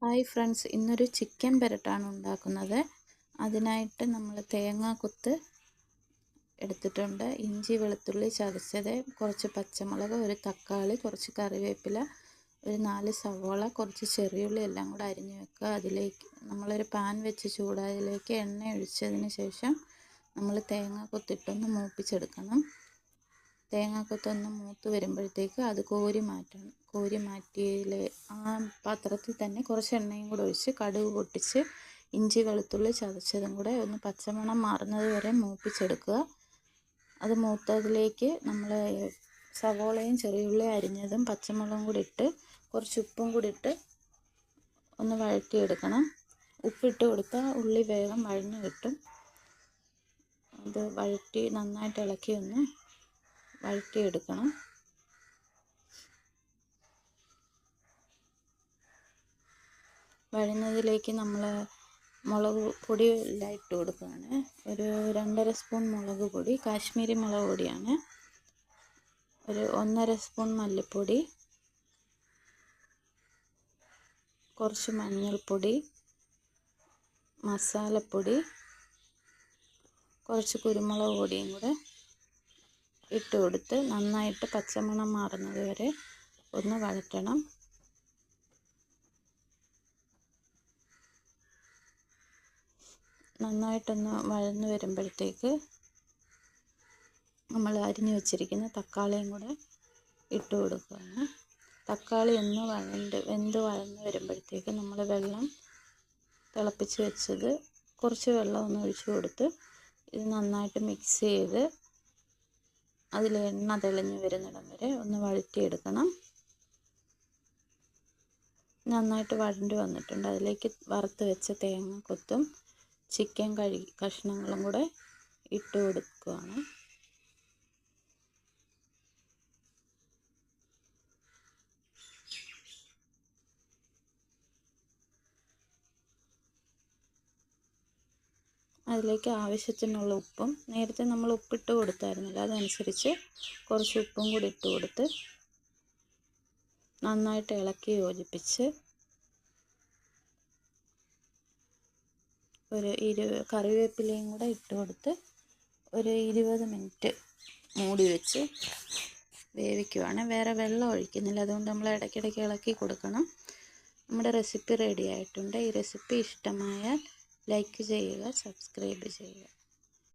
Hi friends, ഇന്നൊരു chicken പെരട്ടാണ് ഉണ്ടാക്കുന്നത്. അതിനായിട്ട് നമ്മൾ തേങ്ങാക്കൊത്ത് എടുത്തിട്ടുണ്ട്, ഇഞ്ചി വെളുത്തുള്ളി ചതച്ചത്, കുറച്ച് പച്ചമുളക്, ഒരു തക്കാളി, കുറച്ച് കറിവേപ്പില, ഒരു 4 സവോള, കുറച്ച് ചെറിയുള്ളി എല്ലാം കൂടെ അരിഞ്ഞ് വെക്കുക. അതിലേക്ക് നമ്മളൊരു പാൻ വെച്ച് ചൂടായതിലേക്ക് എണ്ണ ഒഴിച്ചതിന് ശേഷം നമ്മൾ തേങ്ങാക്കൊത്തിട്ടൊന്ന് മൂപ്പിച്ചെടുക്കണം. തേങ്ങാക്കൊത്തൊന്ന് മൂത്ത് വരുമ്പോഴത്തേക്ക് അത് കോരി മാറ്റണം. കോരി മാറ്റിയതിൽ ആ പാത്രത്തിൽ തന്നെ കുറച്ച് എണ്ണയും കൂടെ ഒഴിച്ച് കടുക് പൊട്ടിച്ച് ഇഞ്ചി വെളുത്തുള്ളി ചതച്ചതും കൂടെ ഒന്ന് പച്ചമണം മാറുന്നത് വരെ മൂപ്പിച്ചെടുക്കുക. അത് മൂത്തതിലേക്ക് നമ്മൾ സവോളയും ചെറിയുള്ളി അരിഞ്ഞതും പച്ചമുളകും കൂടി ഇട്ട് കുറച്ച് ഉപ്പും കൂടി ഇട്ട് ഒന്ന് വഴറ്റിയെടുക്കണം. ഉപ്പിട്ട് കൊടുത്താൽ ഉള്ളി വേഗം വഴഞ്ഞു കിട്ടും. അത് വഴറ്റി നന്നായിട്ട് ഇളക്കി ഒന്ന് വഴറ്റിയെടുക്കണം. വഴന്നതിലേക്ക് നമ്മൾ മുളക് പൊടി എല്ലാം ഇട്ട് കൊടുക്കുകയാണ്. ഒരു 2.5 സ്പൂൺ മുളക് പൊടി, കാശ്മീരി മുളക് പൊടിയാണ്. ഒരു 1.5 സ്പൂൺ മല്ലിപ്പൊടി, കുറച്ച് മഞ്ഞൾപ്പൊടി, മസാലപ്പൊടി, കുറച്ച് കുരുമുളക് പൊടിയും കൂടെ ഇട്ട് കൊടുത്ത് നന്നായിട്ട് പച്ചമണം മാറുന്നത് വരെ ഒന്ന് വഴറ്റണം. നന്നായിട്ടൊന്ന് വഴന്ന് വരുമ്പോഴത്തേക്ക് നമ്മൾ അരിഞ്ഞു വെച്ചിരിക്കുന്ന തക്കാളിയും കൂടെ ഇട്ട് കൊടുക്കുകയാണ്. തക്കാളി ഒന്ന് വെന്ത് വഴന്ന് വരുമ്പോഴത്തേക്ക് നമ്മൾ വെള്ളം തിളപ്പിച്ച് വെച്ചത് കുറച്ച് വെള്ളം ഒന്ന് ഒഴിച്ച് കൊടുത്ത് ഇത് നന്നായിട്ട് മിക്സ് ചെയ്ത് അതിൽ എണ്ണ തെളിഞ്ഞ് വരുന്നിടം വരെ ഒന്ന് വഴറ്റിയെടുക്കണം. നന്നായിട്ട് വഴണ്ട് വന്നിട്ടുണ്ട്. അതിലേക്ക് വറുത്ത് വെച്ച തേങ്ങാക്കൊത്തും ചിക്കൻ കഷ്ണങ്ങളും കൂടെ ഇട്ട് കൊടുക്കുകയാണ്. അതിലേക്ക് ആവശ്യത്തിനുള്ള ഉപ്പും, നേരത്തെ നമ്മൾ ഉപ്പിട്ട് കൊടുത്തായിരുന്നില്ല, അതനുസരിച്ച് കുറച്ച് ഉപ്പും കൂടി ഇട്ട് കൊടുത്ത് നന്നായിട്ട് ഇളക്കി യോജിപ്പിച്ച് കറിവേപ്പിലയും കൂടെ ഇട്ട് കൊടുത്ത് ഒരു 20 മിനിറ്റ് മൂടി വെച്ച് വേവിക്കുവാണ്. വേറെ വെള്ളം ഒഴിക്കുന്നില്ല, അതുകൊണ്ട് നമ്മൾ ഇടയ്ക്കിടയ്ക്ക് ഇളക്കി കൊടുക്കണം. നമ്മുടെ റെസിപ്പി റെഡി ആയിട്ടുണ്ട്. ഈ റെസിപ്പി ഇഷ്ടമായാൽ ലൈക്ക് ചെയ്യുക, സബ്സ്ക്രൈബ് ചെയ്യുക.